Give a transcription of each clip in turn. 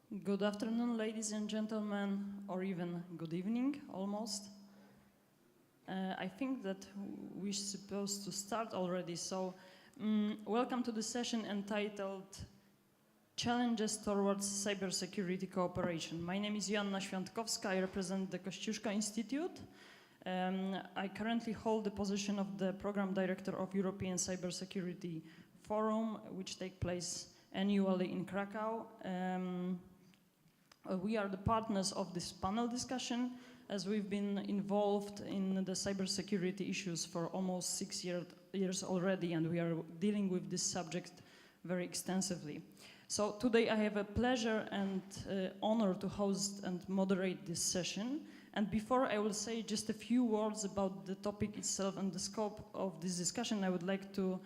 Good afternoon, ladies and gentlemen, or even good evening, almost. I think that we're supposed to start already, so welcome to the session entitled Challenges Towards Cybersecurity Cooperation. My name is Joanna Świątkowska, I represent the Kościuszko Institute. I currently hold the position of the Program Director of European Cybersecurity Forum, which takes place annually in Krakow. We are the partners of this panel discussion, as we've been involved in the cybersecurity issues for almost 6 years already, and we are dealing with this subject very extensively. So today I have a pleasure and honor to host and moderate this session. And before I will say just a few words about the topic itself and the scope of this discussion, I would like to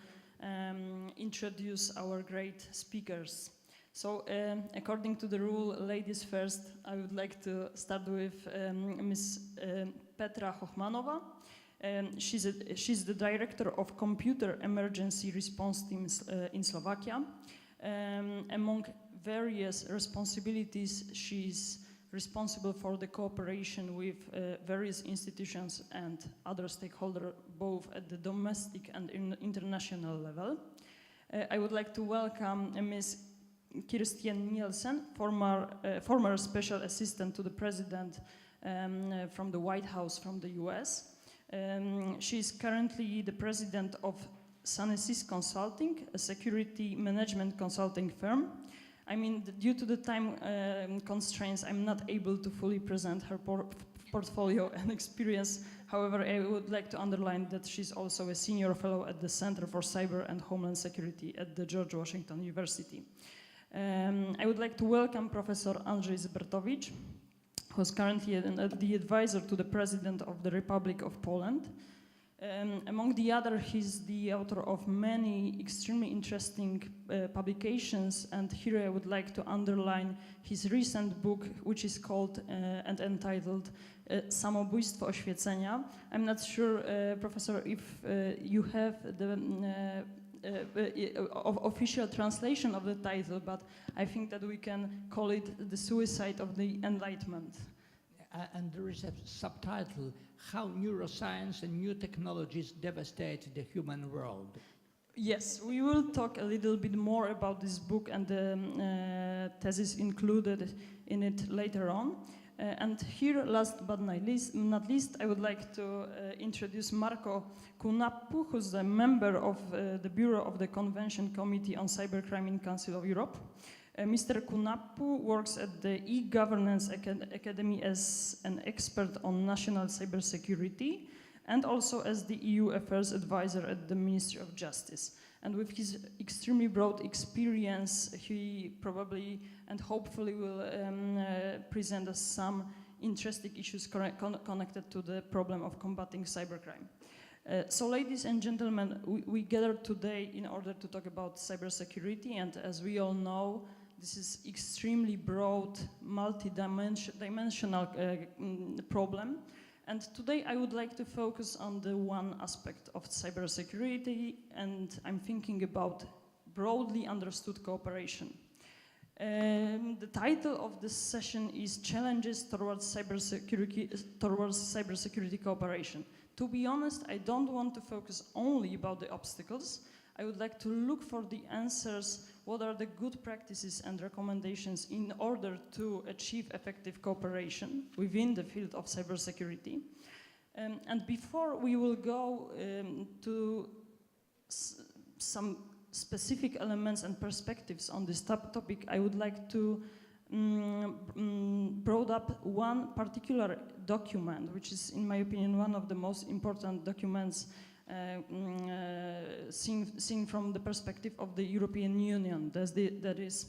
introduce our great speakers. So, according to the rule, ladies first, I would like to start with Ms. Petra Hochmannova. She's the Director of Computer Emergency Response Teams in Slovakia. Among various responsibilities, she's responsible for the cooperation with various institutions and other stakeholders, both at the domestic and international level. I would like to welcome Ms. Kirstjen Nielsen, former special assistant to the president from the White House from the US. She is currently the president of NIS Consulting, a security management consulting firm. I mean, due to the time constraints, I'm not able to fully present her portfolio and experience. However, I would like to underline that she's also a senior fellow at the Center for Cyber and Homeland Security at the George Washington University. I would like to welcome Professor Andrzej Zybertowicz, who's currently the advisor to the President of the Republic of Poland. Among the other, he's the author of many extremely interesting publications, and here I would like to underline his recent book, which is called and entitled Samobójstwo Oświecenia. I'm not sure, Professor, if you have the official translation of the title, but I think that we can call it The Suicide of the Enlightenment. And there is a subtitle, How Neuroscience and New Technologies Devastate the Human World. Yes, we will talk a little bit more about this book and the thesis included in it later on. And here, last but not least, I would like to introduce Markko, who's a member of the Bureau of the Convention Committee on Cybercrime in Council of Europe. Mr. Kunnapu works at the e-Governance Academy as an expert on national cybersecurity and also as the EU Affairs Advisor at the Ministry of Justice. And with his extremely broad experience, he probably and hopefully will present us some interesting issues connected to the problem of combating cybercrime. So, ladies and gentlemen, we gathered today in order to talk about cybersecurity, and as we all know, this is extremely broad, multi-dimensional problem. And today I would like to focus on the one aspect of cybersecurity, and I'm thinking about broadly understood cooperation. The title of this session is Challenges Towards Cybersecurity Cooperation. To be honest, I don't want to focus only about the obstacles. I would like to look for the answers, what are the good practices and recommendations in order to achieve effective cooperation within the field of cybersecurity. And before we will go to some specific elements and perspectives on this topic, I would like to brought up one particular document, which is, in my opinion, one of the most important documents seen from the perspective of the European Union. That is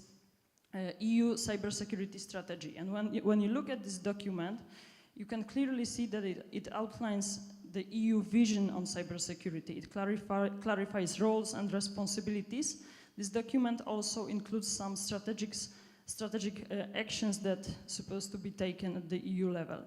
EU cybersecurity strategy. And when you look at this document, you can clearly see that it outlines the EU vision on cybersecurity. It clarifies roles and responsibilities. This document also includes some strategic actions that are supposed to be taken at the EU level.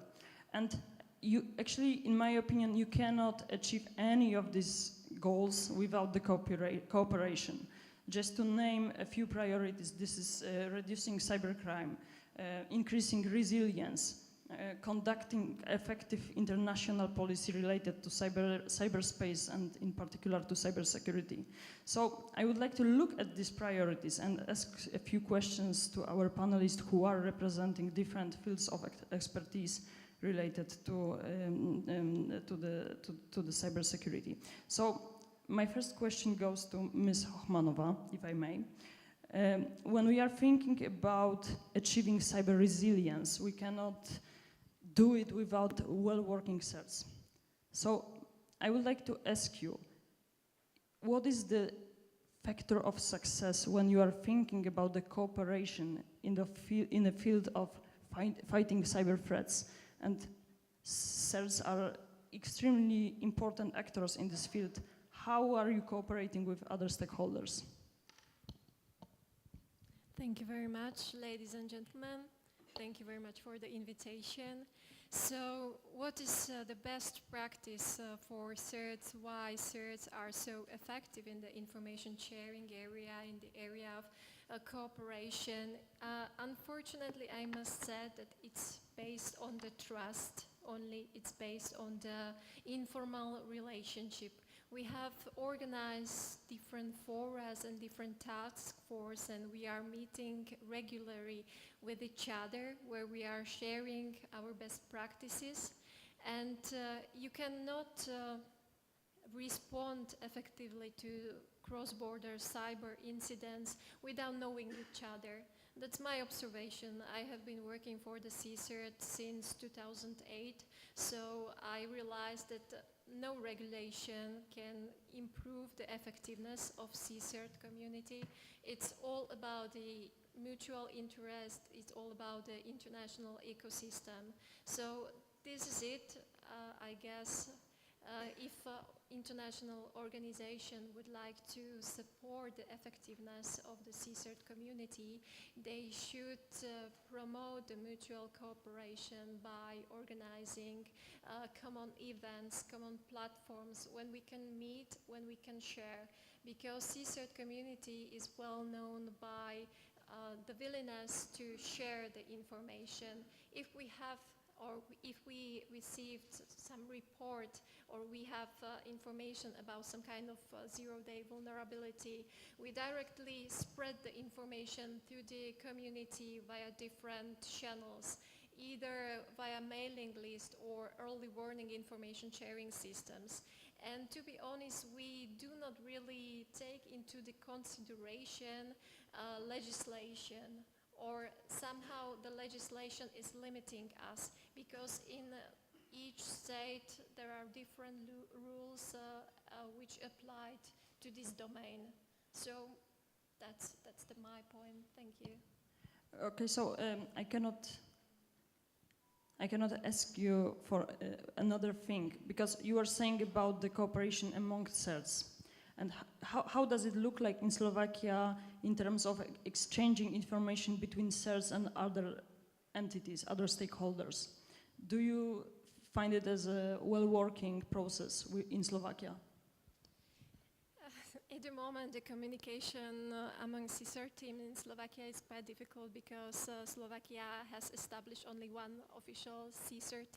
And you actually, in my opinion, you cannot achieve any of these goals without the cooperation. Just to name a few priorities, this is reducing cybercrime, increasing resilience, conducting effective international policy related to cyberspace and in particular to cybersecurity. So I would like to look at these priorities and ask a few questions to our panelists who are representing different fields of expertise related to the cybersecurity. So my first question goes to Ms. Hochmannova, if I may. When we are thinking about achieving cyber resilience, we cannot do it without well-working cells. So I would like to ask you, what is the factor of success when you are thinking about the cooperation in the field of fighting cyber threats? And cells are extremely important actors in this field. How are you cooperating with other stakeholders? Thank you very much, ladies and gentlemen. Thank you very much for the invitation. So, what is the best practice for CERTs? Why CERTs are so effective in the information sharing area, in the area of cooperation? Unfortunately, I must say that it's based on the trust only. It's based on the informal relationship. We have organized different forums and different task forces, and we are meeting regularly with each other where we are sharing our best practices. And you cannot respond effectively to cross-border cyber incidents without knowing each other. That's my observation. I have been working for the CSEC since 2008, so I realized that no regulation can improve the effectiveness of CSEC community. It's all about the mutual interest, it's all about the international ecosystem. So this is it, I guess. If international organization would like to support the effectiveness of the CSEC community, they should promote the mutual cooperation by organizing common events, common platforms, when we can meet, when we can share. Because CSEC community is well known by the willingness to share the information. If we have or if we received some report or we have information about some kind of zero-day vulnerability, we directly spread the information through the community via different channels, either via mailing list or early warning information sharing systems. And to be honest, we do not really take into the consideration legislation, or somehow the legislation is limiting us, because in each state there are different rules which applied to this domain. So that's my point. Thank you. Okay, so I cannot ask you for another thing, because you are saying about the cooperation among cells. And how does it look like in Slovakia in terms of exchanging information between cells and other entities, other stakeholders? Do you find it as a well-working process in Slovakia? At the moment, the communication among CSEC team in Slovakia is quite difficult, because Slovakia has established only one official CSEC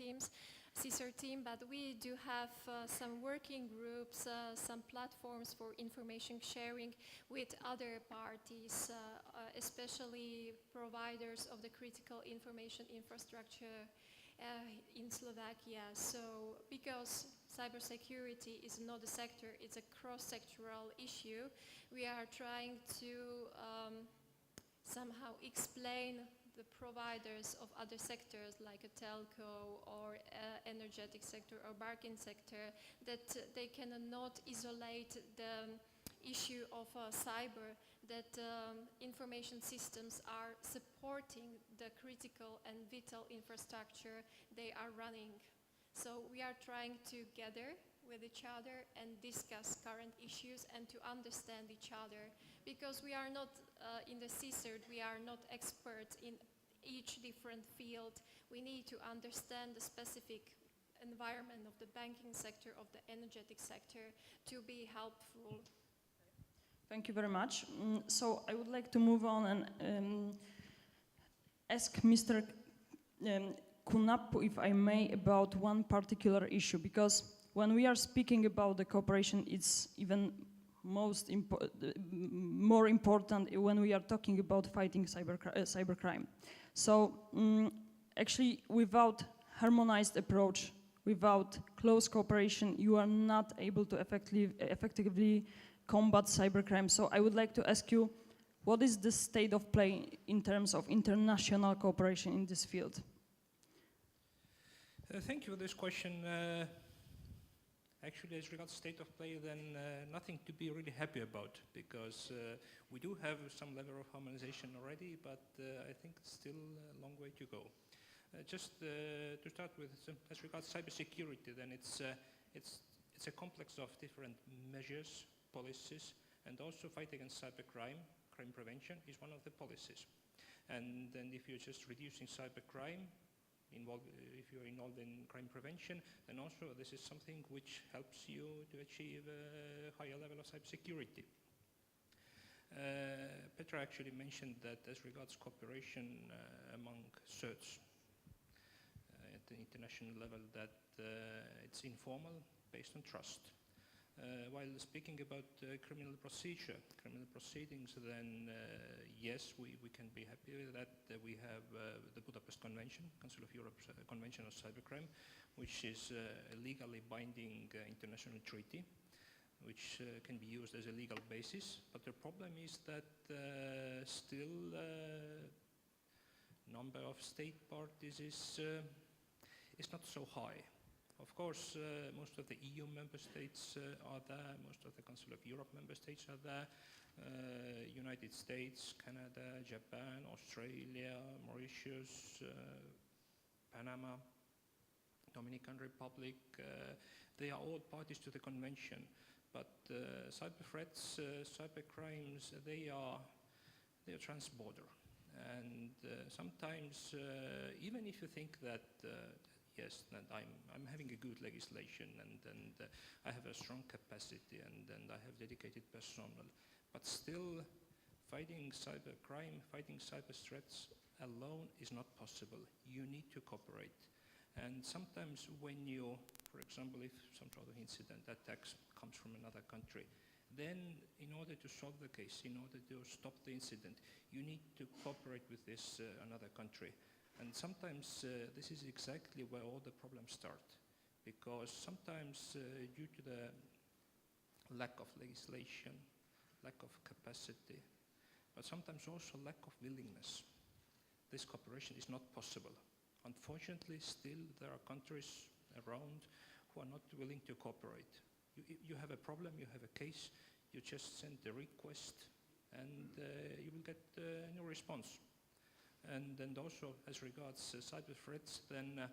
team, but we do have some working groups, some platforms for information sharing with other parties, especially providers of the critical information infrastructure in Slovakia. So, because cybersecurity is not a sector, it's a cross-sectoral issue, we are trying to somehow explain the providers of other sectors like a telco or energetic sector or banking sector that they cannot isolate the issue of cyber, that information systems are supporting the critical and vital infrastructure they are running. So we are trying to gather with each other and discuss current issues and to understand each other, because we are not in the CSEC, we are not experts in each different field. We need to understand the specific environment of the banking sector, of the energetic sector, to be helpful. Thank you very much. So I would like to move on ask Mr. Kunnapu, if I may, about one particular issue, because when we are speaking about the cooperation, it's even more important when we are talking about fighting cybercrime. So actually, without harmonized approach, without close cooperation, you are not able to effectively combat cybercrime. So I would like to ask you, what is the state of play in terms of international cooperation in this field? Thank you for this question. Actually, as regards state of play, then nothing to be really happy about, because we do have some level of harmonization already, but I think it's still a long way to go. Just to start with, as regards cybersecurity, then it's a complex of different measures, policies, and also fight against cybercrime. Crime prevention is one of the policies. And then if you're just reducing cybercrime, if you're involved in crime prevention, then also this is something which helps you to achieve a higher level of cybersecurity. Petra actually mentioned that as regards cooperation among certs at the international level, that it's informal, based on trust. While speaking about criminal proceedings, then yes, we can be happy with that. We have the Budapest Convention, Council of Europe's Convention on Cybercrime, which is a legally binding international treaty, which can be used as a legal basis. But the problem is that still number of state parties is not so high. Of course, most of the EU member states are there, most of the Council of Europe member states are there, United States, Canada, Japan, Australia, Mauritius, Panama, Dominican Republic, they are all parties to the convention. But cyber threats, cyber crimes, they are trans-border. And sometimes, even if you think that yes, that I'm having a good legislation and I have a strong capacity and I have dedicated personnel, but still fighting cybercrime, fighting cyber threats alone is not possible. You need to cooperate. And sometimes when you, for example, if some sort of incident, attack comes from another country, then in order to solve the case, in order to stop the incident, you need to cooperate with this another country. And sometimes this is exactly where all the problems start, because sometimes due to the lack of legislation, lack of capacity, but sometimes also lack of willingness, this cooperation is not possible. Unfortunately, still there are countries around who are not willing to cooperate. You have a problem, you have a case, you just send a request and you will get no response. And also, as regards cyber threats, then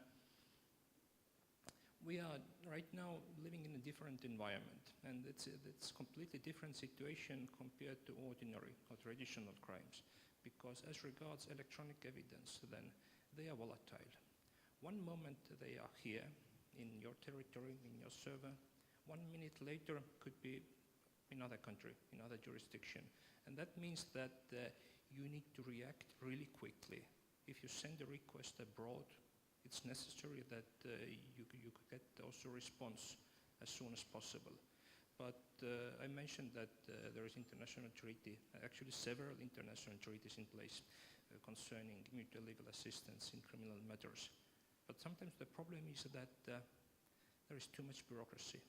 we are right now living in a different environment, and it's completely different situation compared to ordinary or traditional crimes, because as regards electronic evidence, then they are volatile. One moment they are here in your territory, in your server. 1 minute later could be in another country, in other jurisdiction, and that means that you need to react really quickly. If you send a request abroad, it's necessary that you get also response as soon as possible. But I mentioned that there is international treaty, actually several international treaties in place concerning mutual legal assistance in criminal matters. But sometimes the problem is that there is too much bureaucracy.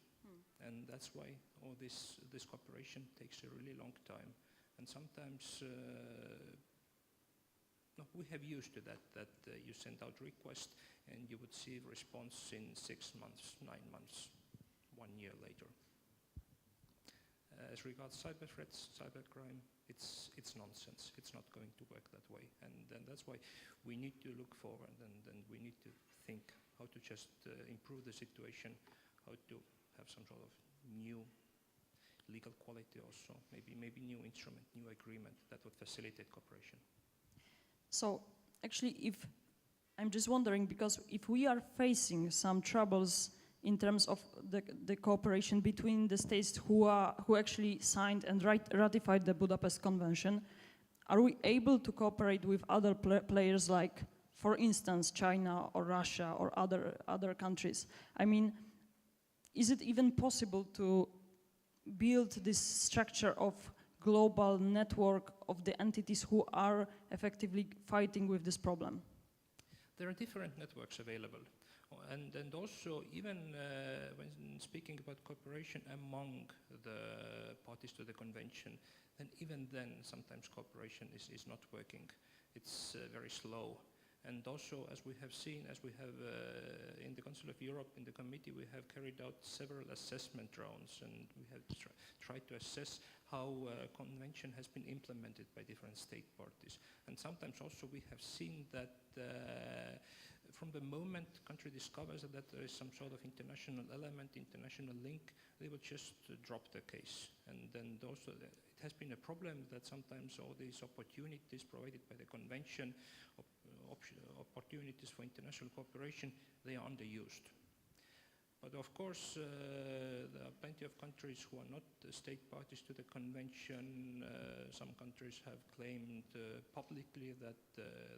And that's why all this cooperation takes a really long time. And sometimes we have used to that you send out request and you would see response in 6 months, 9 months, 1 year later. As regards cyber threats, cybercrime, it's nonsense. It's not going to work that way. And that's why we need to look forward and we need to think how to just improve the situation, how to have some sort of new legal quality also, maybe new instrument, new agreement that would facilitate cooperation. So actually, I'm just wondering, because if we are facing some troubles in terms of the cooperation between the states who actually signed and ratified the Budapest Convention, are we able to cooperate with other players like, for instance, China or Russia or other countries? I mean, is it even possible to build this structure of global network of the entities who are effectively fighting with this problem? There are different networks available. And also, even when speaking about cooperation among the parties to the convention, then even then, sometimes cooperation is not working. It's very slow. And also, as we have seen, as we have in the Council of Europe, in the committee, we have carried out several assessment rounds, and we have tried to assess how convention has been implemented by different state parties. And sometimes also we have seen that from the moment country discovers that there is some sort of international element, international link, they will just drop the case. And then also it has been a problem that sometimes all these opportunities provided by the convention, opportunities for international cooperation, they are underused. But of course, there are plenty of countries who are not state parties to the convention. Some countries have claimed publicly that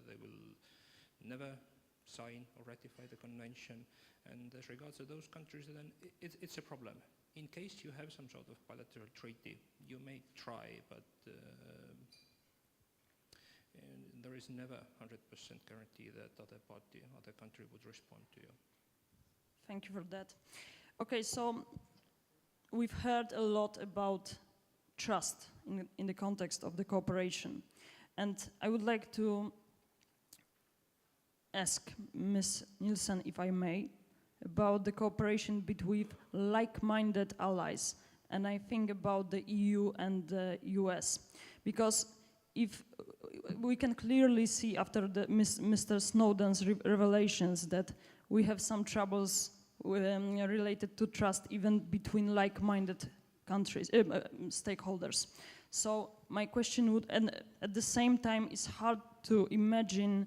they will never sign or ratify the convention. And as regards to those countries, then it's a problem. In case you have some sort of bilateral treaty, you may try, but there is never 100% guarantee that other country would respond to you. Thank you for that. Okay, so we've heard a lot about trust in the context of the cooperation. And I would like to ask Ms. Nielsen, if I may, about the cooperation between like-minded allies. And I think about the EU and the US. Because if we can clearly see after Mr. Snowden's revelations that we have some troubles related to trust even between like-minded countries, stakeholders. So my question would, and at the same time, it's hard to imagine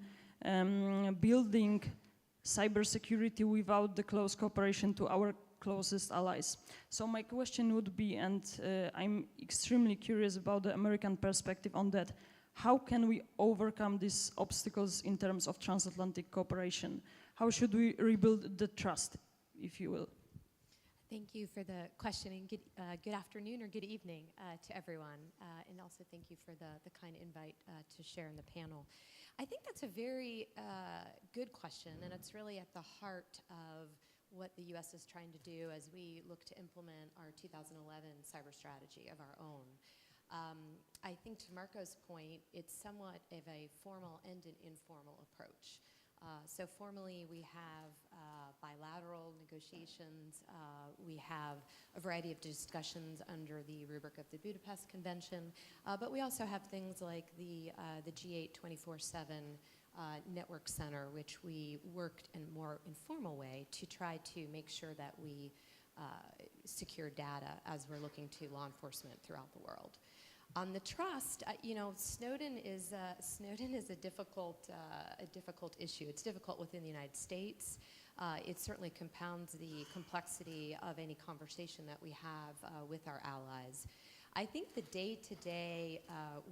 building cybersecurity without the close cooperation to our closest allies. So my question would be, and I'm extremely curious about the American perspective on that, how can we overcome these obstacles in terms of transatlantic cooperation? How should we rebuild the trust, if you will? Thank you for the question, and good afternoon or good evening to everyone, and also thank you for the kind invite to share in the panel. I think that's a very good question, and it's really at the heart of what the U.S. is trying to do as we look to implement our 2011 cyber strategy of our own. I think to Markko's point, it's somewhat of a formal and an informal approach. So formally, we have bilateral negotiations. We have a variety of discussions under the rubric of the Budapest Convention. But we also have things like the G8 24/7 Network Center, which we worked in a more informal way to try to make sure that we secure data as we're looking to law enforcement throughout the world. On the trust, Snowden is a difficult issue. It's difficult within the United States. It certainly compounds the complexity of any conversation that we have with our allies. I think the day-to-day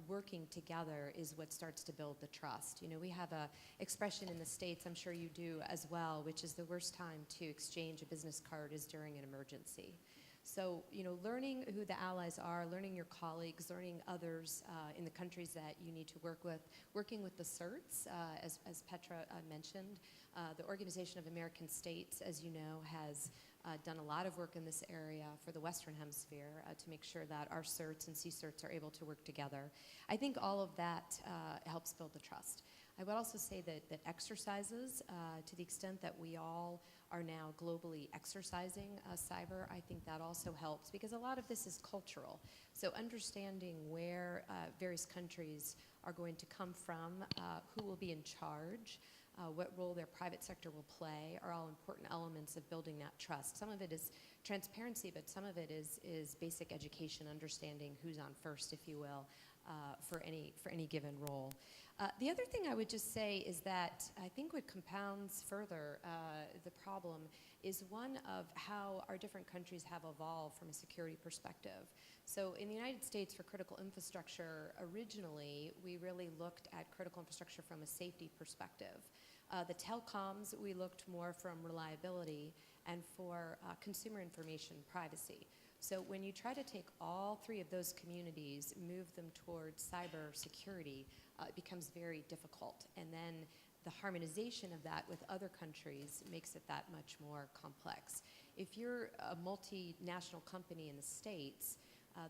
working together is what starts to build the trust. We have an expression in the States, I'm sure you do as well, which is the worst time to exchange a business card is during an emergency. So, learning who the allies are, learning your colleagues, learning others in the countries that you need to work with, working with the CERTs, as Petra mentioned. The Organization of American States, as you know, has done a lot of work in this area for the Western Hemisphere to make sure that our CERTs and CSERTs are able to work together. I think all of that helps build the trust. I would also say that exercises, to the extent that we all are now globally exercising cyber, I think that also helps because a lot of this is cultural. So understanding where various countries are going to come from, who will be in charge, what role their private sector will play are all important elements of building that trust. Some of it is transparency, but some of it is basic education, understanding who's on first, if you will, for any given role. The other thing I would just say is that I think what compounds further the problem is one of how our different countries have evolved from a security perspective. So in the United States for critical infrastructure, originally we really looked at critical infrastructure from a safety perspective. The telecoms, we looked more from reliability, and for consumer information privacy. So when you try to take all three of those communities, move them towards cybersecurity, it becomes very difficult. And then the harmonization of that with other countries makes it that much more complex. If you're a multinational company in the States,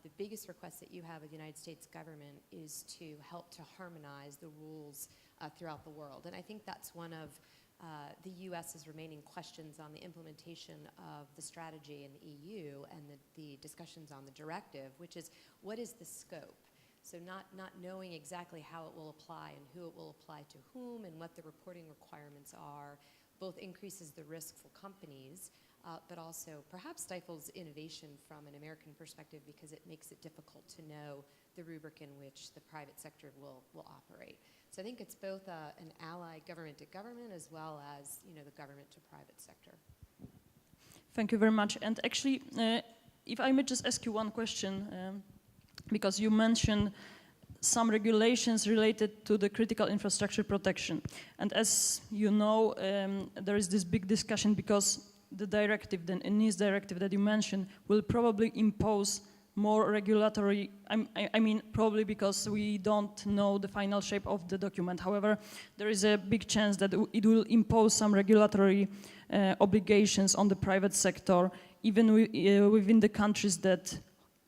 the biggest request that you have of the United States government is to help to harmonize the rules throughout the world. And I think that's one of the US's remaining questions on the implementation of the strategy in the EU and the discussions on the directive, which is what is the scope? So not knowing exactly how it will apply and who it will apply to whom and what the reporting requirements are, both increases the risk for companies, but also perhaps stifles innovation from an American perspective because it makes it difficult to know the rubric in which the private sector will operate. So I think it's both an ally government to government as well as the government to private sector. Thank you very much. And actually, if I may just ask you one question, because you mentioned some regulations related to the critical infrastructure protection. And as you know, there is this big discussion because the directive, the NIS Directive that you mentioned, will probably impose more regulatory, I mean probably because we don't know the final shape of the document. However, there is a big chance that it will impose some regulatory obligations on the private sector, even within the countries that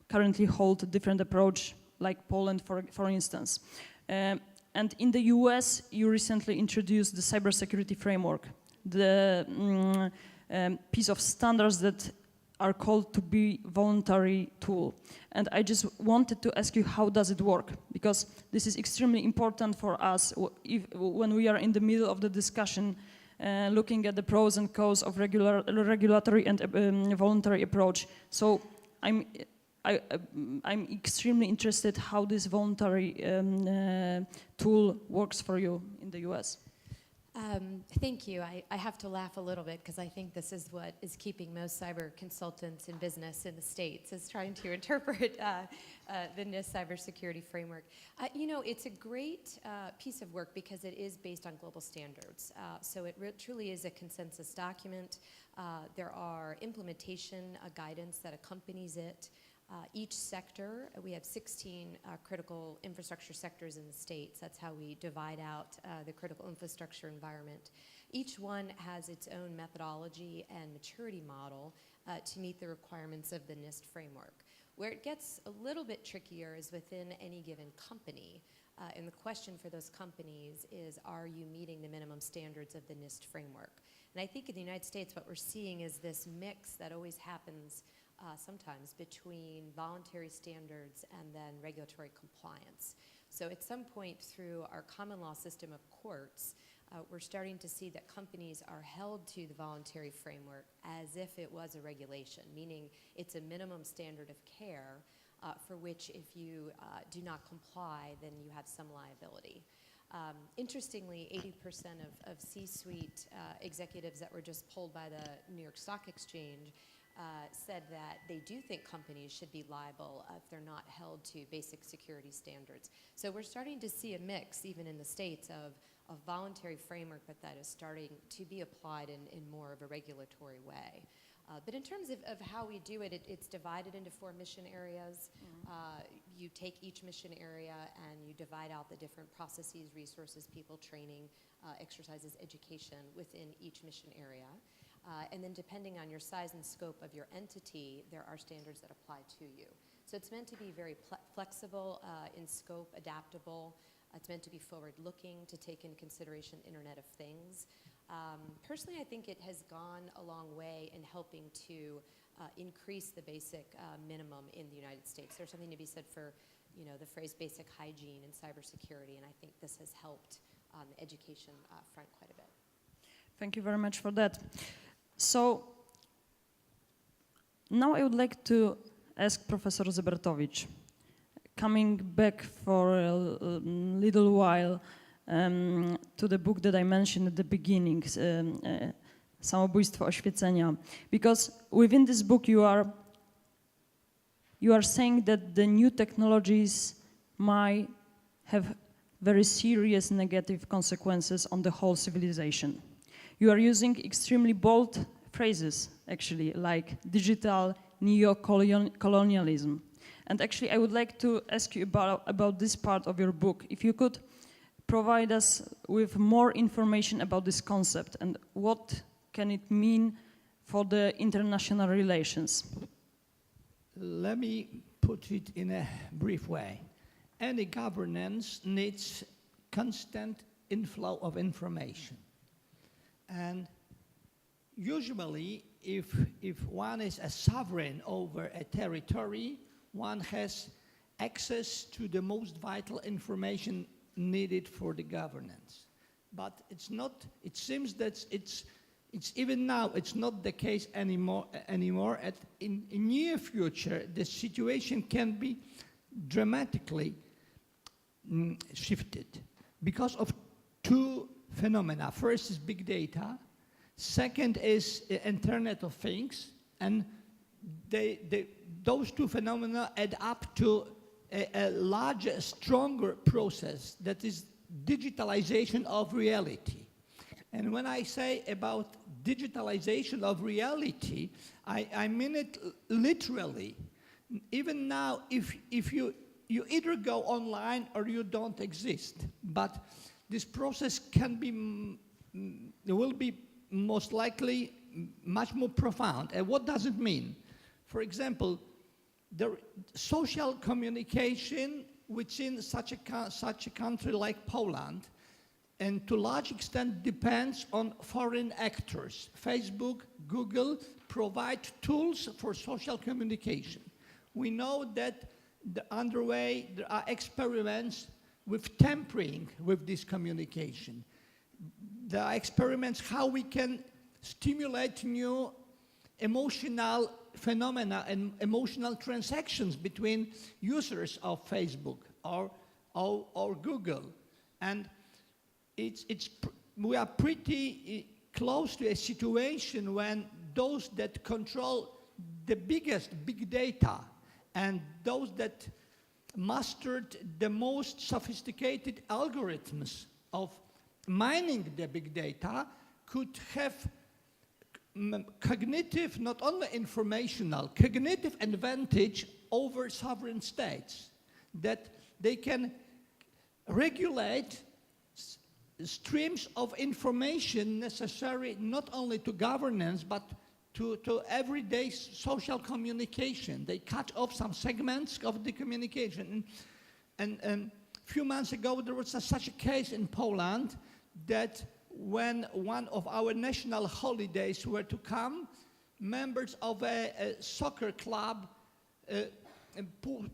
currently hold a different approach, like Poland, for instance. And in the US, you recently introduced the Cybersecurity Framework, the piece of standards that are called to be voluntary tool. And I just wanted to ask you, how does it work? Because this is extremely important for us when we are in the middle of the discussion, looking at the pros and cons of regulatory and voluntary approach. So I'm extremely interested how this voluntary tool works for you in the US. Thank you. I have to laugh a little bit because I think this is what is keeping most cyber consultants in business in the States, is trying to interpret the NIST Cybersecurity Framework. It's a great piece of work because it is based on global standards. So it truly is a consensus document. There are implementation guidance that accompanies it. Each sector, we have 16 critical infrastructure sectors in the States. That's how we divide out the critical infrastructure environment. Each one has its own methodology and maturity model to meet the requirements of the NIST framework. Where it gets a little bit trickier is within any given company. And the question for those companies is, are you meeting the minimum standards of the NIST framework? And I think in the United States, what we're seeing is this mix that always happens sometimes between voluntary standards and then regulatory compliance. So at some point through our common law system of courts, we're starting to see that companies are held to the voluntary framework as if it was a regulation, meaning it's a minimum standard of care for which if you do not comply, then you have some liability. Interestingly, 80% of C-suite executives that were just polled by the New York Stock Exchange said that they do think companies should be liable if they're not held to basic security standards. So we're starting to see a mix, even in the States, of a voluntary framework, but that is starting to be applied in more of a regulatory way. But in terms of how we do it, it's divided into 4 mission areas. You take each mission area and you divide out the different processes, resources, people, training, exercises, education within each mission area. And then depending on your size and scope of your entity, there are standards that apply to you. So it's meant to be very flexible in scope, adaptable. It's meant to be forward-looking, to take into consideration Internet of Things. Personally, I think it has gone a long way in helping to increase the basic minimum in the United States. There's something to be said for the phrase basic hygiene in cybersecurity, and I think this has helped on the education front quite a bit. Thank you very much for that. So now I would like to ask Professor Zybertowicz, coming back for a little while to the book that I mentioned at the beginning, Samobójstwo oświecenia, because within this book you are saying that the new technologies might have very serious negative consequences on the whole civilization. You are using extremely bold phrases, actually, like digital neo-colonialism. And actually, I would like to ask you about this part of your book. If you could provide us with more information about this concept and what can it mean for the international relations? Let me put it in a brief way. Any governance needs constant inflow of information. And usually, if one is a sovereign over a territory, one has access to the most vital information needed for the governance. But it's not, it seems that it's even now, it's not the case anymore. In near future, the situation can be dramatically shifted because of two phenomena. First is big data. Second is Internet of Things. And those two phenomena add up to a larger, stronger process that is digitalization of reality. And when I say about digitalization of reality, I mean it literally. Even now, if you either go online or you don't exist. But this process can be, will be most likely much more profound. And what does it mean? For example, the social communication within such a country like Poland, and to a large extent depends on foreign actors. Facebook, Google provide tools for social communication. We know that underway there are experiments with tampering with this communication. There are experiments how we can stimulate new emotional phenomena and emotional transactions between users of Facebook or Google. And we are pretty close to a situation when those that control the biggest big data and those that mastered the most sophisticated algorithms of mining the big data could have cognitive, not only informational, cognitive advantage over sovereign states, that they can regulate streams of information necessary not only to governance but to everyday social communication. They cut off some segments of the communication. And a few months ago there was such a case in Poland that when one of our national holidays were to come, members of a soccer club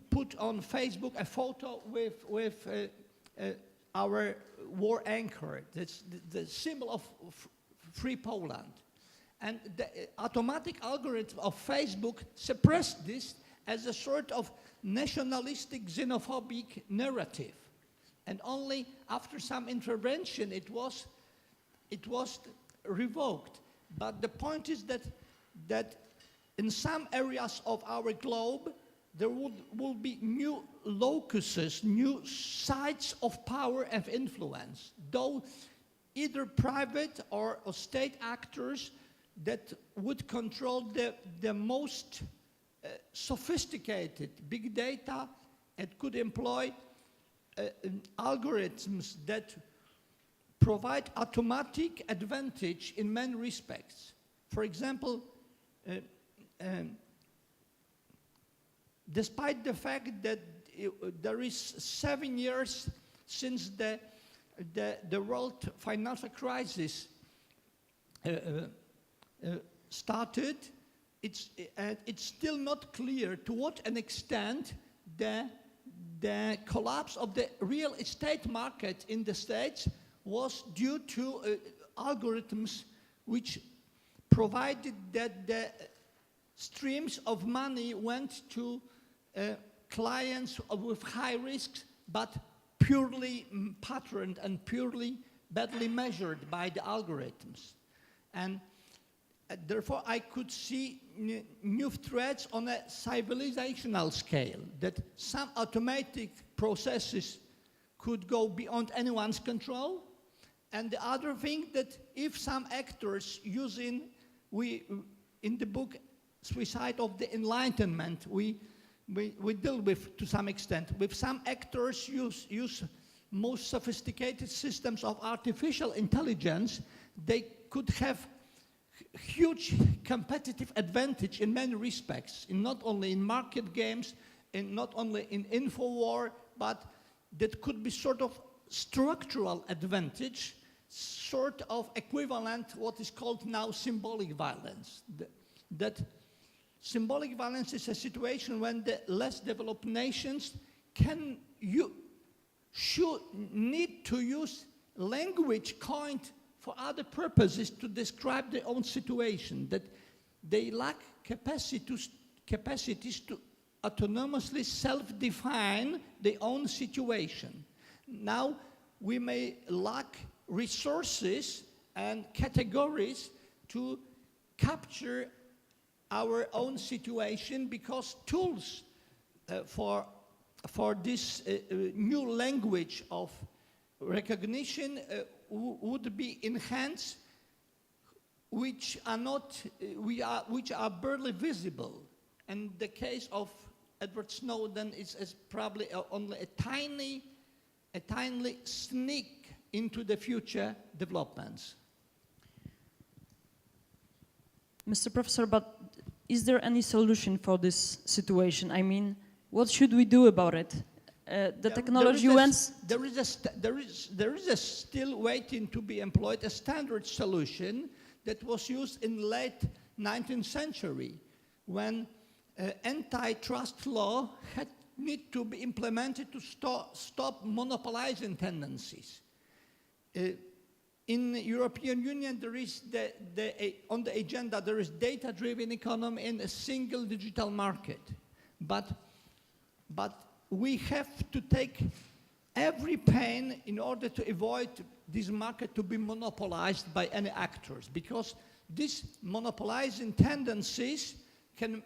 put on Facebook a photo with our war anchor. That's the symbol of free Poland. And the automatic algorithm of Facebook suppressed this as a sort of nationalistic, xenophobic narrative. And only after some intervention it was revoked. But the point is that in some areas of our globe there will be new locuses, new sites of power and influence, though either private or state actors that would control the most sophisticated big data and could employ algorithms that provide automatic advantage in many respects. For example, despite the fact that there is 7 years since the world financial crisis started, it's still not clear to what an extent the collapse of the real estate market in the States was due to algorithms which provided that the streams of money went to clients with high risks but purely patterned and purely badly measured by the algorithms. And therefore, I could see new threats on a civilizational scale, that some automatic processes could go beyond anyone's control. And the other thing, that if some actors using, in the book Suicide of the Enlightenment, we deal with, to some extent, with some actors use most sophisticated systems of artificial intelligence, they could have huge competitive advantage in many respects, not only in market games, and not only in InfoWar, but that could be sort of structural advantage, sort of equivalent what is called now symbolic violence. That symbolic violence is a situation when the less developed nations should need to use language coined for other purposes to describe their own situation, that they lack capacities to autonomously self-define their own situation. Now, we may lack resources and categories to capture our own situation, because tools for this new language of recognition would be enhanced, which are barely visible. And the case of Edward Snowden is probably only a tiny sneak into the future developments. Mr. Professor, but is there any solution for this situation? I mean, what should we do about it? Technology wants... There is a still waiting to be employed, a standard solution that was used in late 19th century, when antitrust law need to be implemented to stop monopolizing tendencies. In the European Union, there is on the agenda, there is data-driven economy and a single digital market. But we have to take every pain in order to avoid this market to be monopolized by any actors, because these monopolizing tendencies can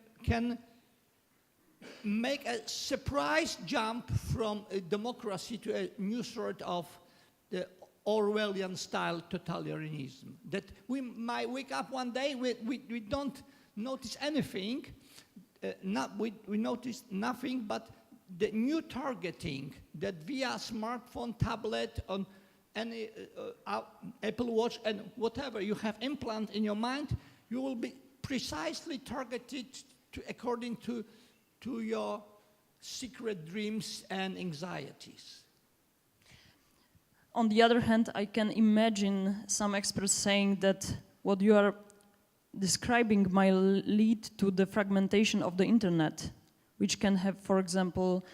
make a surprise jump from a democracy to a new sort of the Orwellian-style totalitarianism. That we might wake up one day, we don't notice anything, we notice nothing but the new targeting that via smartphone, tablet, on any Apple Watch and whatever you have implant in your mind, you will be precisely targeted according to your secret dreams and anxieties. On the other hand, I can imagine some experts saying that what you are describing might lead to the fragmentation of the internet, which can have, for example,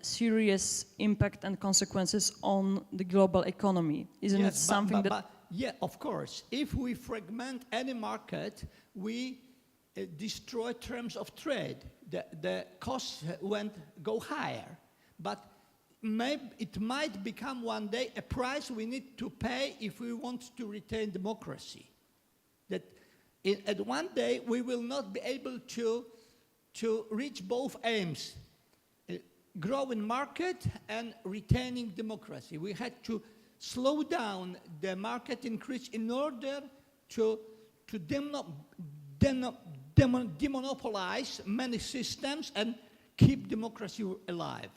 serious impact and consequences on the global economy. Isn't it something that... Yeah, of course. If we fragment any market, we destroy terms of trade. The costs go higher. But it might become one day a price we need to pay if we want to retain democracy. That at one day we will not be able to reach both aims, growing market and retaining democracy. We had to slow down the market increase in order to demonopolize many systems and keep democracy alive.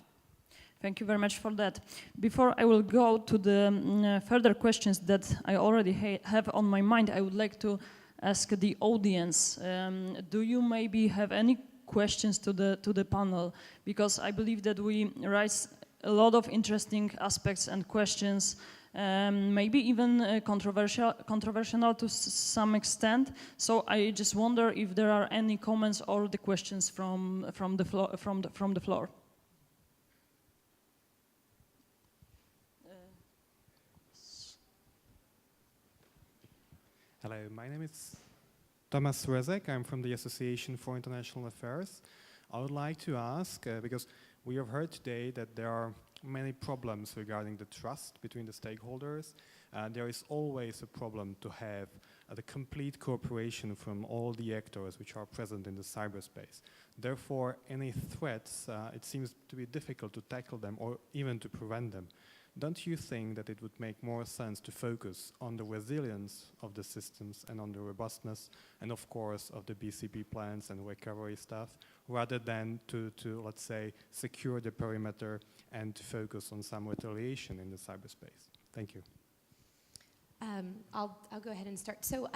Thank you very much for that. Before I will go to the further questions that I already have on my mind, I would like to ask the audience, do you maybe have any questions to the panel? Because I believe that we raise a lot of interesting aspects and questions, maybe even controversial to some extent. So I just wonder if there are any comments or the questions from the floor. Hello, my name is Thomas Rezek. I'm from the Association for International Affairs. I would like to ask, because we have heard today that there are many problems regarding the trust between the stakeholders. There is always a problem to have the complete cooperation from all the actors which are present in the cyberspace. Therefore, any threats, it seems to be difficult to tackle them or even to prevent them. Don't you think that it would make more sense to focus on the resilience of the systems and on the robustness and of course of the BCP plans and recovery stuff rather than to let's say, secure the perimeter and to focus on some retaliation in the cyberspace? Thank you. I'll go ahead and start. So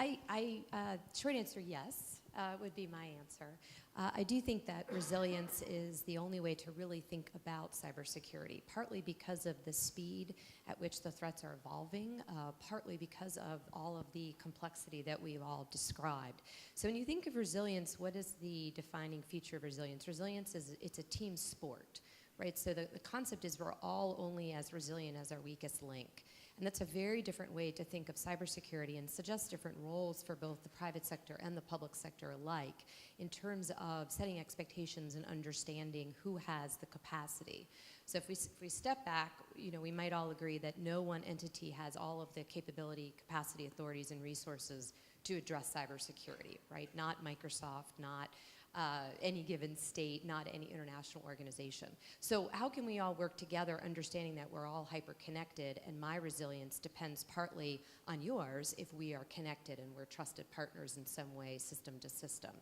short answer, yes, would be my answer. I do think that resilience is the only way to really think about cybersecurity, partly because of the speed at which the threats are evolving, partly because of all of the complexity that we've all described. So when you think of resilience, what is the defining feature of resilience? Resilience it's a team sport, right? So the concept is we're all only as resilient as our weakest link. And that's a very different way to think of cybersecurity and suggests different roles for both the private sector and the public sector alike in terms of setting expectations and understanding who has the capacity. So if we step back, we might all agree that no one entity has all of the capability, capacity, authorities, and resources to address cybersecurity, right? Not Microsoft, not any given state, not any international organization. So how can we all work together understanding that we're all hyper-connected and my resilience depends partly on yours if we are connected and we're trusted partners in some way, system to system.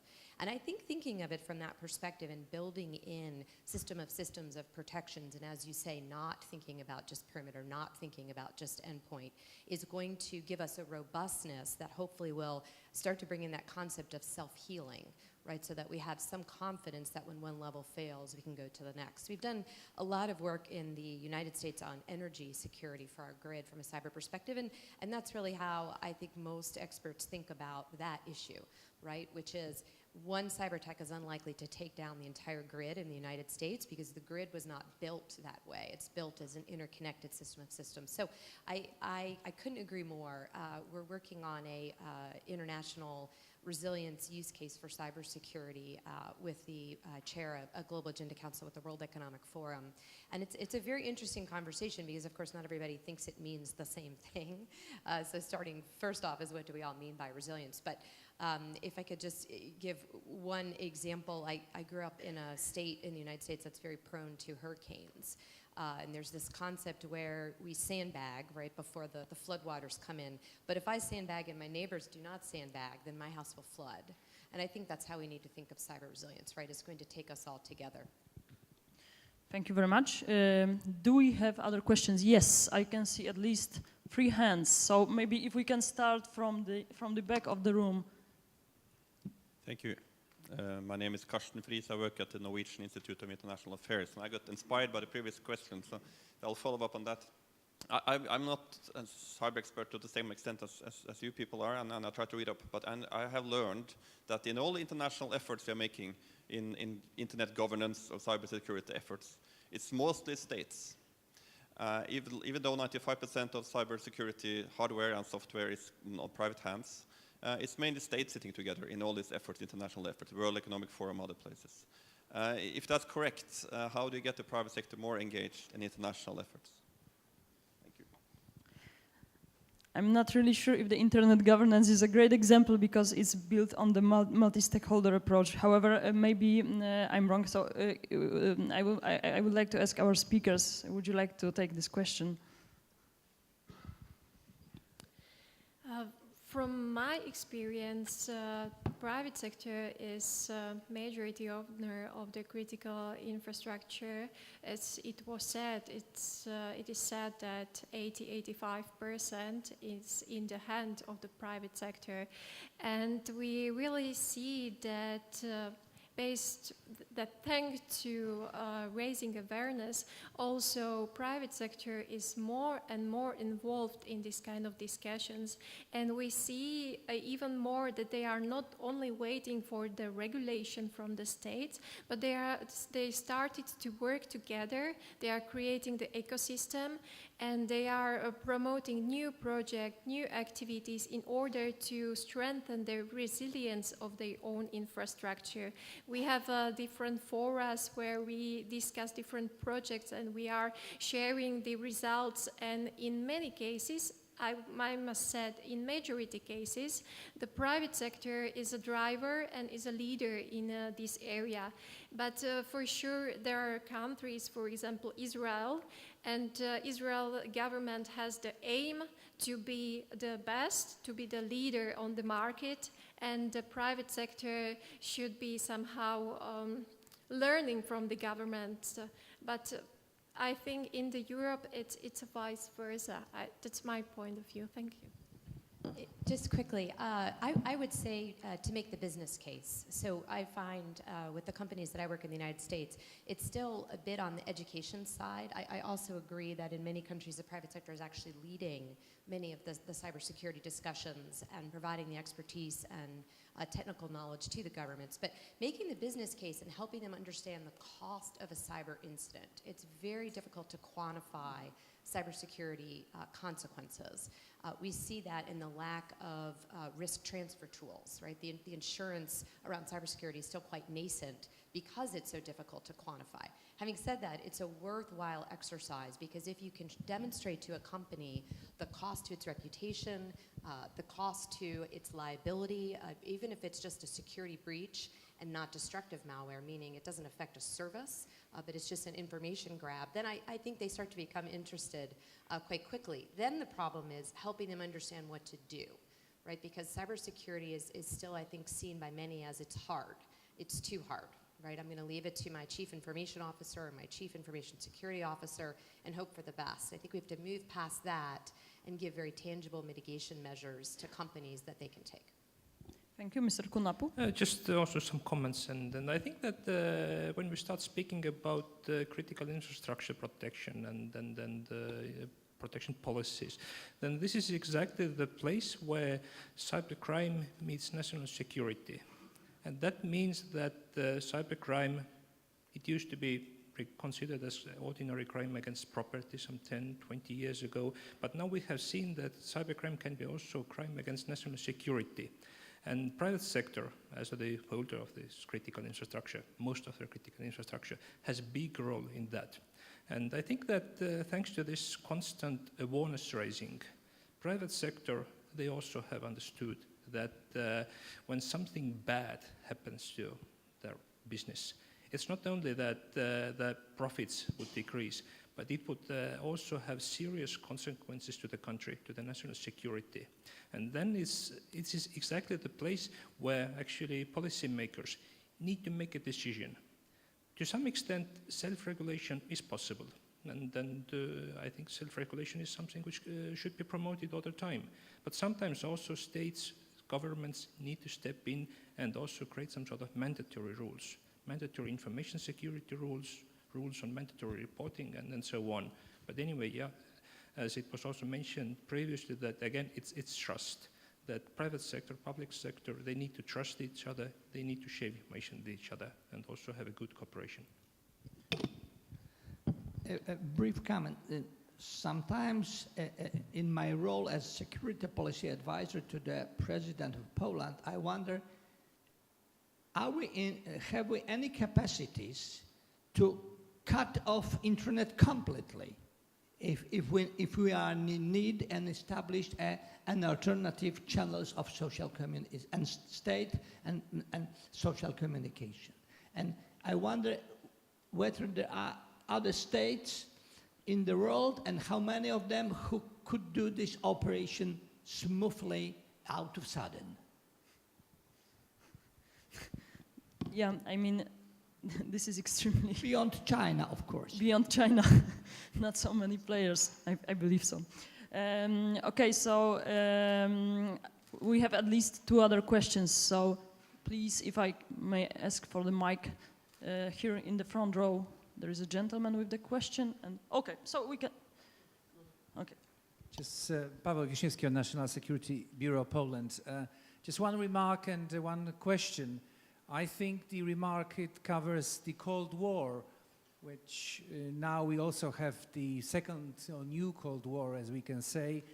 And I think thinking of it from that perspective and building in system of systems of protections and as you say, not thinking about just perimeter, not thinking about just endpoint is going to give us a robustness that hopefully will start to bring in that concept of self-healing, right, so that we have some confidence that when one level fails, we can go to the next. We've done a lot of work in the United States on energy security for our grid from a cyber perspective, and that's really how I think most experts think about that issue, right, which is one cyber attack is unlikely to take down the entire grid in the United States because the grid was not built that way. It's built as an interconnected system of systems. So I couldn't agree more. We're working on a international resilience use case for cybersecurity with the chair of a Global Agenda Council with the World Economic Forum. And it's a very interesting conversation because, of course, not everybody thinks it means the same thing. So starting first off is what do we all mean by resilience? But if I could just give one example, I grew up in a state in the United States that's very prone to hurricanes. And there's this concept where we sandbag right before the floodwaters come in. But if I sandbag and my neighbors do not sandbag, then my house will flood. And I think that's how we need to think of cyber resilience, right? It's going to take us all together. Thank you very much. Do we have other questions? Yes, I can see at least 3 hands. So maybe if we can start from the back of the room. Thank you. My name is Kirstjen. I work at the Norwegian Institute of International Affairs, and I got inspired by the previous question, so I'll follow up on that. I'm not a cyber expert to the same extent as you people are, and I try to read up, but I have learned that in all the international efforts we are making in internet governance or cybersecurity efforts, it's mostly states. Even though 95% of cybersecurity hardware and software is on private hands, it's mainly states sitting together in all these efforts, international efforts, World Economic Forum, other places. If that's correct, how do you get the private sector more engaged in international efforts? Thank you. I'm not really sure if the internet governance is a great example because it's built on the multi-stakeholder approach. However, maybe I'm wrong, so I would like to ask our speakers, would you like to take this question? From my experience, private sector is majority owner of the critical infrastructure. As it was said, it is said that 80–85% is in the hand of the private sector, and we really see that. Thanks to raising awareness, also private sector is more and more involved in this kind of discussions, and we see even more that they are not only waiting for the regulation from the states, but they started to work together. They are creating the ecosystem, and they are promoting new projects, new activities in order to strengthen the resilience of their own infrastructure. We have different forums where we discuss different projects and we are sharing the results, and in many cases, I must say, in majority cases, the private sector is a driver and is a leader in this area. But for sure, there are countries, for example, Israel, and Israel government has the aim to be the best, to be the leader on the market, and the private sector should be somehow learning from the government. But I think in the Europe, it's vice versa. That's my point of view. Thank you. Just quickly, I would say to make the business case. So I find with the companies that I work in the United States, it's still a bit on the education side. I also agree that in many countries, the private sector is actually leading many of the cybersecurity discussions and providing the expertise and technical knowledge to the governments. But making the business case and helping them understand the cost of a cyber incident, it's very difficult to quantify cybersecurity consequences. We see that in the lack of risk transfer tools, right? The insurance around cybersecurity is still quite nascent because it's so difficult to quantify. Having said that, it's a worthwhile exercise because if you can demonstrate to a company the cost to its reputation, the cost to its liability, even if it's just a security breach and not destructive malware, meaning it doesn't affect a service, but it's just an information grab, then I think they start to become interested quite quickly. Then the problem is helping them understand what to do, right? Because cybersecurity is still, I think, seen by many as it's hard. It's too hard, right? I'm going to leave it to my chief information officer or my chief information security officer and hope for the best. I think we have to move past that and give very tangible mitigation measures to companies that they can take. Thank you, Mr. Kunnapu. Just also some comments, and I think that when we start speaking about critical infrastructure protection and protection policies, then this is exactly the place where cybercrime meets national security. And that means that cybercrime, it used to be considered as ordinary crime against property some 10, 20 years ago, but now we have seen that cybercrime can be also crime against national security. And private sector, as the holder of this critical infrastructure, most of the critical infrastructure, has a big role in that. And I think that thanks to this constant awareness raising, private sector, they also have understood that when something bad happens to their business, it's not only that the profits would decrease, but it would also have serious consequences to the country, to the national security. And then it is exactly the place where actually policymakers need to make a decision. To some extent, self-regulation is possible. And I think self-regulation is something which should be promoted all the time. But sometimes also states, governments need to step in and also create some sort of mandatory rules, mandatory information security rules, rules on mandatory reporting, and so on. But anyway, yeah, as it was also mentioned previously, that again, it's trust. That private sector, public sector, they need to trust each other, they need to share information with each other, and also have a good cooperation. A brief comment. Sometimes in my role as security policy advisor to the President of Poland, I wonder, have we any capacities to cut off internet completely if we are in need and establish an alternative channels of social communication and state and social communication. And I wonder whether there are other states in the world and how many of them who could do this operation smoothly out of sudden. Yeah, I mean, this is extremely... Beyond China, of course. Beyond China. Not so many players, I believe so. Okay, so we have at least 2 other questions. So please, if I may ask for the mic here in the front row. There is a gentleman with the question. And okay, so we can... Okay. Just Paweł Wiśniewski on National Security Bureau Poland. Just one remark and one question. I think the remark, it covers the Cold War which now we also have the second new Cold War, as we can say,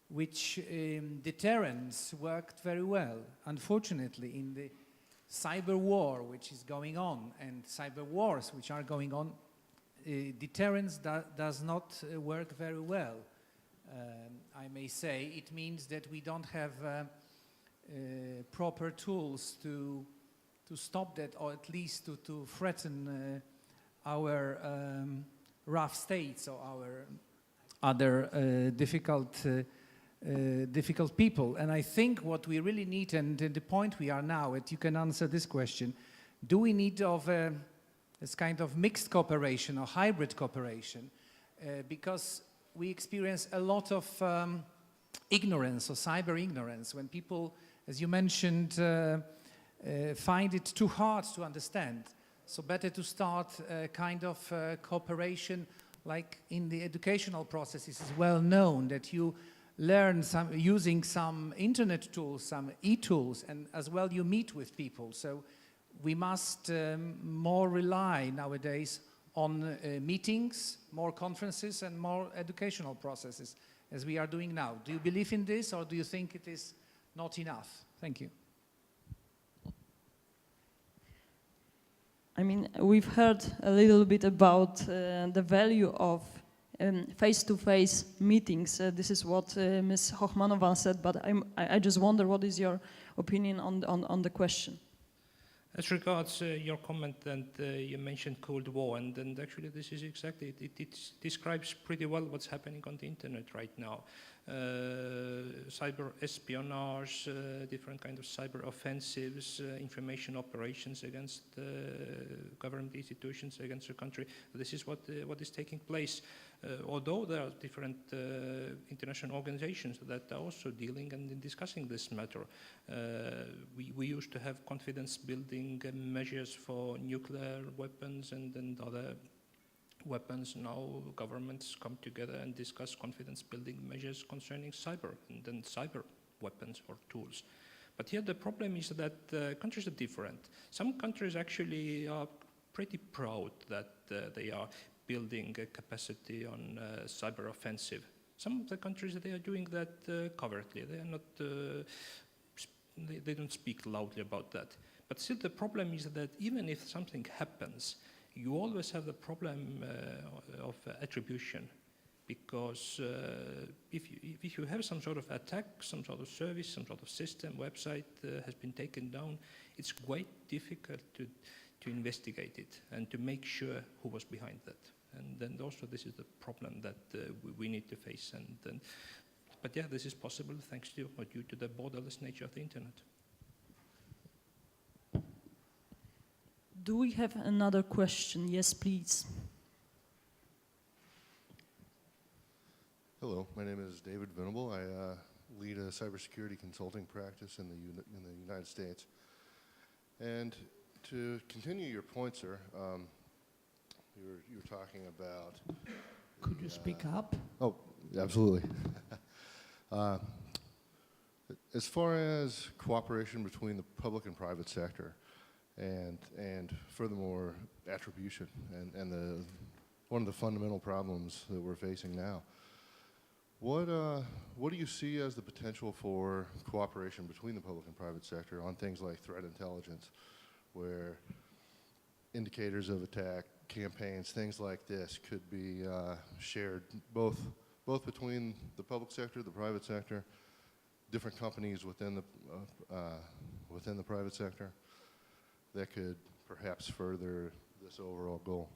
which deterrence worked very well. Unfortunately, in the cyber war which is going on and cyber wars which are going on, deterrence does not work very well. I may say it means that we don't have proper tools to stop that, or at least to threaten our rough states or our other difficult people. And I think what we really need, and the point we are now at, you can answer this question: do we need of this kind of mixed cooperation or hybrid cooperation? Because we experience a lot of ignorance or cyber ignorance when people, as you mentioned, find it too hard to understand. So better to start a kind of cooperation, like in the educational processes. It's well known that you learn using some internet tools, some e-tools, and as well you meet with people. So we must more rely nowadays on meetings, more conferences, and more educational processes, as we are doing now. Do you believe in this, or do you think it is not enough? Thank you. I mean, we've heard a little bit about the value of face-to-face meetings. This is what Ms. Hochmannova said, but I just wonder, what is your opinion on the question? As regards your comment, and you mentioned Cold War, and actually this is exactly, it describes pretty well what's happening on the internet right now. Cyber espionage, different kind of cyber offensives, information operations against government institutions, against the country. This is what is taking place. Although there are different international organizations that are also dealing and discussing this matter. We used to have confidence building measures for nuclear weapons and other weapons. Now governments come together and discuss confidence building measures concerning cyber and then cyber weapons or tools. But here the problem is that countries are different. Some countries actually are pretty proud that they are building a capacity on cyber offensive. Some of the countries, they are doing that covertly. They are not, they don't speak loudly about that. But still the problem is that even if something happens, you always have the problem of attribution, because if you have some sort of attack, some sort of service, some sort of system, website has been taken down, it's quite difficult to investigate it and to make sure who was behind that. And then also this is the problem that we need to face. But yeah, this is possible thanks to or due to the borderless nature of the internet. Do we have another question? Yes, please. Hello, my name is David Venable. I lead a cybersecurity consulting practice in the United States. And to continue your point, sir, you were talking about... Could you speak up? Oh, absolutely. As far as cooperation between the public and private sector, and furthermore, attribution, and one of the fundamental problems that we're facing now, what do you see as the potential for cooperation between the public and private sector on things like threat intelligence, where indicators of attack, campaigns, things like this could be shared both between the public sector, the private sector, different companies within the private sector, that could perhaps further this overall goal?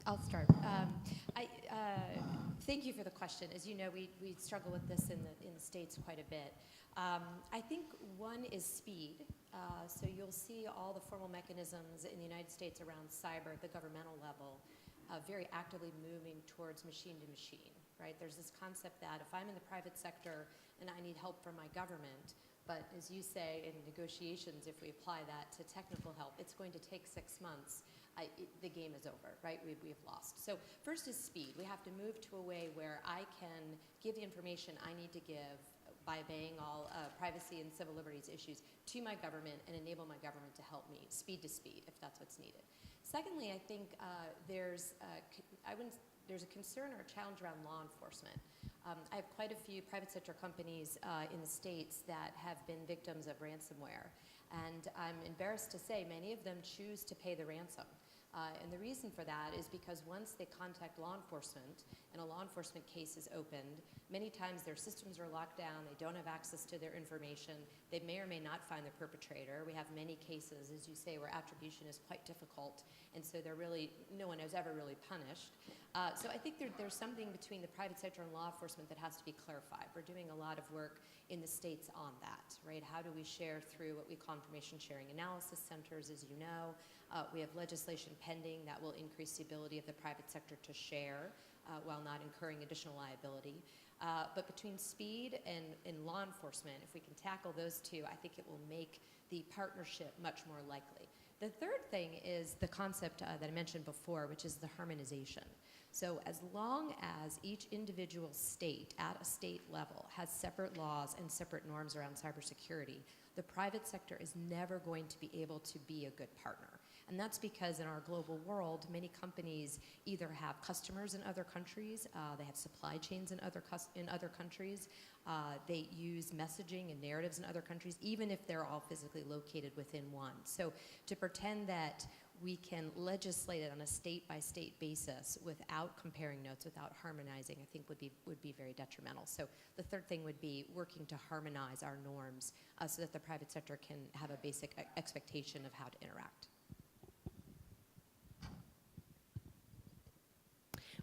I'll start. Thank you for the question. As you know, we struggle with this in the States quite a bit. I think one is speed. So you'll see all the formal mechanisms in the United States around cyber at the governmental level very actively moving towards machine to machine, right? There's this concept that if I'm in the private sector and I need help from my government, but as you say in negotiations, if we apply that to technical help, it's going to take 6 months. The game is over, right? We've lost. So first is speed. We have to move to a way where I can give the information I need to give by obeying all privacy and civil liberties issues to my government and enable my government to help me speed to speed if that's what's needed. Secondly, I think there's a concern or a challenge around law enforcement. I have quite a few private sector companies in the States that have been victims of ransomware. And I'm embarrassed to say many of them choose to pay the ransom. And the reason for that is because once they contact law enforcement and a law enforcement case is opened, many times their systems are locked down, they don't have access to their information, they may or may not find the perpetrator. We have many cases, as you say, where attribution is quite difficult, and so no one is ever really punished. So I think there's something between the private sector and law enforcement that has to be clarified. We're doing a lot of work in the States on that, right? How do we share through what we call information sharing analysis centers, as you know? We have legislation pending that will increase the ability of the private sector to share while not incurring additional liability. But between speed and law enforcement, if we can tackle those two, I think it will make the partnership much more likely. The third thing is the concept that I mentioned before, which is the harmonization. So as long as each individual state at a state level has separate laws and separate norms around cybersecurity, the private sector is never going to be able to be a good partner. And that's because in our global world, many companies either have customers in other countries, they have supply chains in other countries, they use messaging and narratives in other countries, even if they're all physically located within one. So to pretend that we can legislate it on a state-by-state basis without comparing notes, without harmonizing, I think would be very detrimental. So the third thing would be working to harmonize our norms so that the private sector can have a basic expectation of how to interact.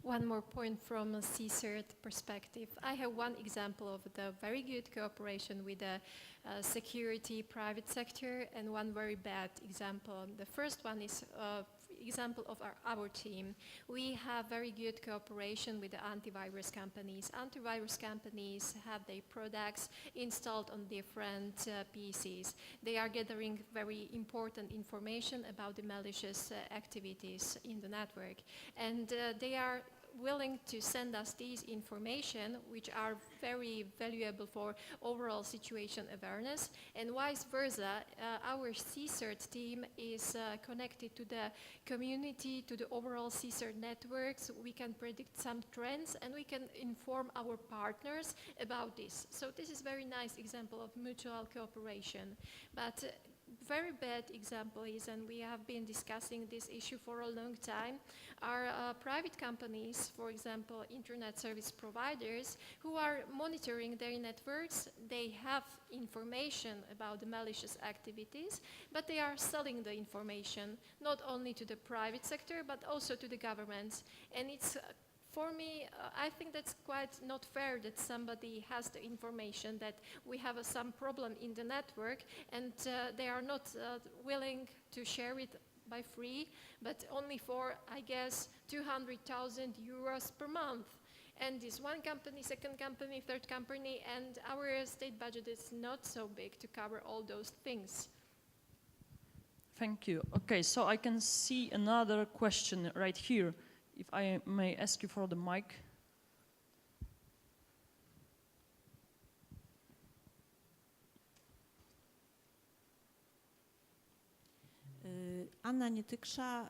One more point from a CSEC perspective. I have one example of the very good cooperation with the security private sector and one very bad example. The first one is example of our team. We have very good cooperation with the antivirus companies. Antivirus companies have their products installed on different PCs. They are gathering very important information about the malicious activities in the network. And they are willing to send us these information, which are very valuable for overall situation awareness, and vice versa. Our CSEC team is connected to the community, to the overall CSEC networks. We can predict some trends, and we can inform our partners about this. So this is a very nice example of mutual cooperation. But very bad example is, and we have been discussing this issue for a long time, are private companies, for example, internet service providers, who are monitoring their networks. They have information about the malicious activities, but they are selling the information not only to the private sector, but also to the governments. And it's for me, I think that's quite not fair that somebody has the information that we have some problem in the network and they are not willing to share it by free, but only for, I guess, 200,000 euros per month. And this one company, second company, third company, and our state budget is not so big to cover all those things. Thank you. Okay, so I can see another question right here. If I may ask you for the mic. Anna Nietyksza,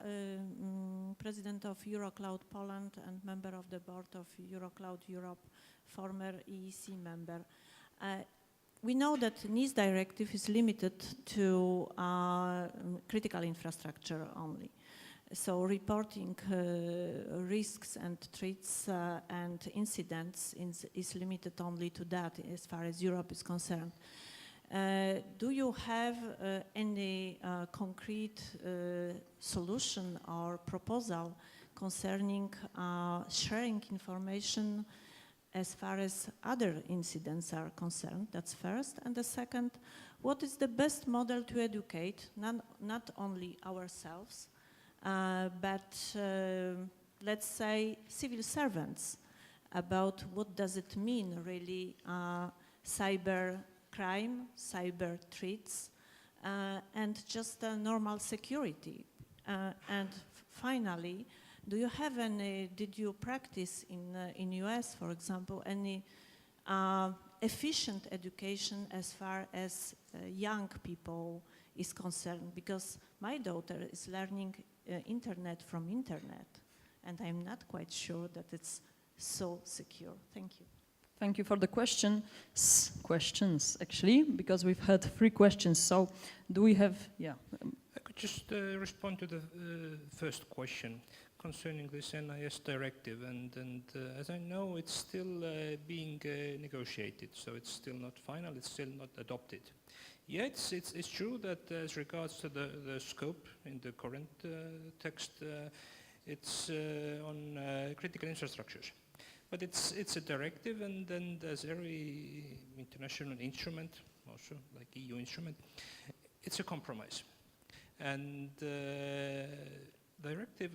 president of Eurocloud Poland and member of the board of Eurocloud Europe, former EEC member. We know that NIS Directive is limited to critical infrastructure only. So reporting risks and threats and incidents is limited only to that as far as Europe is concerned. Do you have any concrete solution or proposal concerning sharing information as far as other incidents are concerned? That's first. And the second, what is the best model to educate not only ourselves, but let's say civil servants about what does it mean really cyber crime, cyber threats, and just normal security. And finally, do you have any, did you practice in US, for example, any efficient education as far as young people is concerned, because my daughter is learning internet from internet, and I'm not quite sure that it's so secure. Thank you. Thank you for the questions, actually, because we've had 3 questions. So do we have, I could just respond to the first question concerning this NIS directive, and as I know, it's still being negotiated, so it's still not final, it's still not adopted. Yeah, it's true that as regards to the scope in the current text, it's on critical infrastructures. But it's a directive, and then as every international instrument, also like EU instrument, it's a compromise. And directive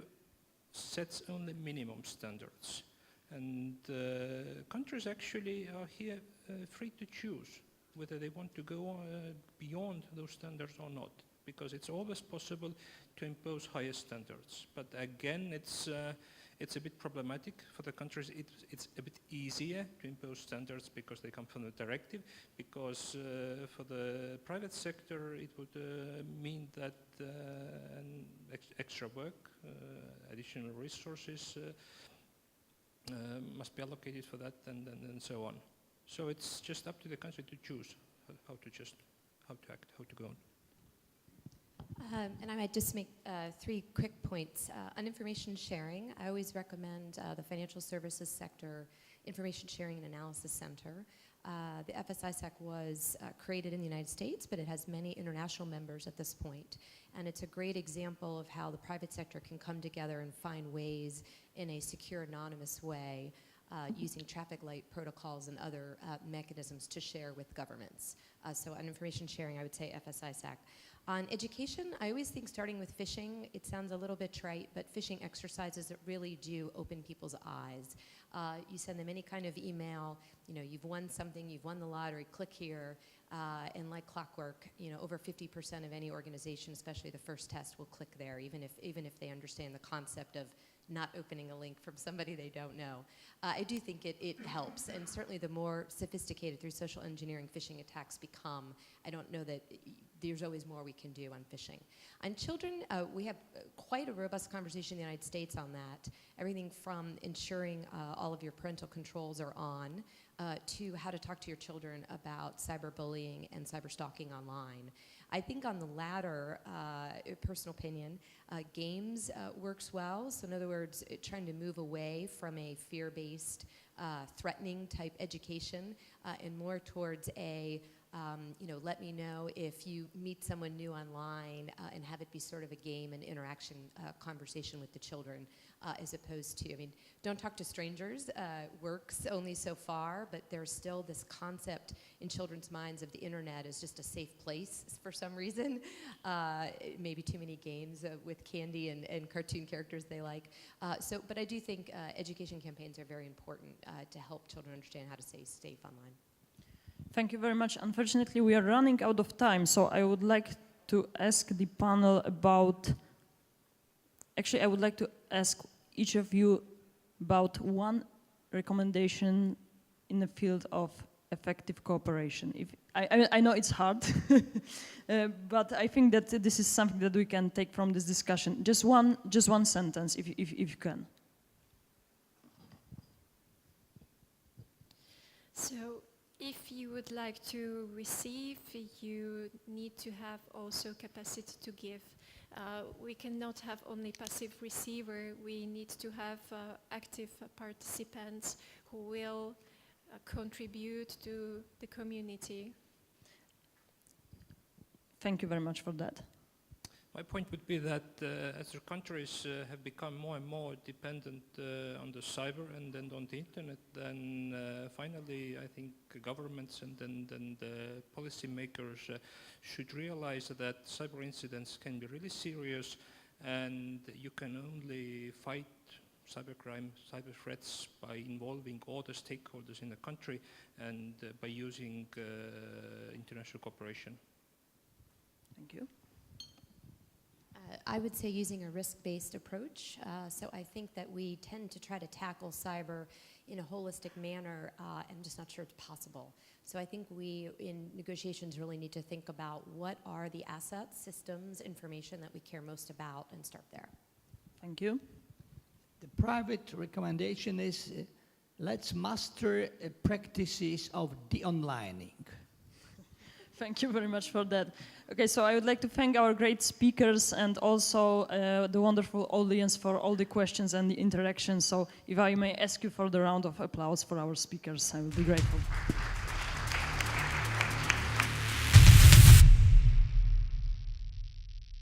sets only minimum standards. And countries actually are here free to choose whether they want to go beyond those standards or not, because it's always possible to impose higher standards. But again, it's a bit problematic for the countries. It's a bit easier to impose standards because they come from the directive, because for the private sector it would mean that extra work, additional resources must be allocated for that, and so on. So it's just up to the country to choose how to act, how to go on. And I might just make 3 quick points. On information sharing, I always recommend the Financial Services Sector Information Sharing and Analysis Center. The FSISEC was created in the United States, but it has many international members at this point. And it's a great example of how the private sector can come together and find ways in a secure, anonymous way using traffic light protocols and other mechanisms to share with governments. So on information sharing, I would say FSISEC. On education, I always think starting with phishing, it sounds a little bit trite, but phishing exercises that really do open people's eyes. You send them any kind of email, you've won something, you've won the lottery, click here, and like clockwork, over 50% of any organization, especially the first test, will click there, even if they understand the concept of not opening a link from somebody they don't know. I do think it helps, and certainly the more sophisticated through social engineering phishing attacks become, I don't know that there's always more we can do on phishing. On children, we have quite a robust conversation in the United States on that. Everything from ensuring all of your parental controls are on to how to talk to your children about cyberbullying and cyberstalking online. I think on the latter, personal opinion, games works well. So in other words, trying to move away from a fear-based, threatening type education and more towards a let me know if you meet someone new online and have it be sort of a game and interaction conversation with the children as opposed to, don't talk to strangers works only so far, but there's still this concept in children's minds of the internet as just a safe place for some reason. Maybe too many games with candy and cartoon characters they like. But I do think education campaigns are very important to help children understand how to stay safe online. Thank you very much. Unfortunately, we are running out of time, so I would like to ask the panel about... Actually, I would like to ask each of you about one recommendation in the field of effective cooperation. I know it's hard, but I think that this is something that we can take from this discussion. Just one sentence, if you can. So, if you would like to receive, you need to have also capacity to give. We cannot have only passive receiver. We need to have active participants who will contribute to the community. Thank you very much for that. My point would be that as the countries have become more and more dependent on the cyber and then on the internet, then finally I think governments and then the policymakers should realize that cyber incidents can be really serious, and you can only fight cybercrime, cyber threats by involving all the stakeholders in the country and by using international cooperation. Thank you. I would say using a risk-based approach. So I think that we tend to try to tackle cyber in a holistic manner, and I'm just not sure it's possible. So I think we, in negotiations, really need to think about what are the assets, systems, information that we care most about, and start there. Thank you. The private recommendation is let's master practices of de-onlining. Thank you very much for that. Okay, so I would like to thank our great speakers and also the wonderful audience for all the questions and the interaction. So if I may ask you for the round of applause for our speakers, I would be grateful.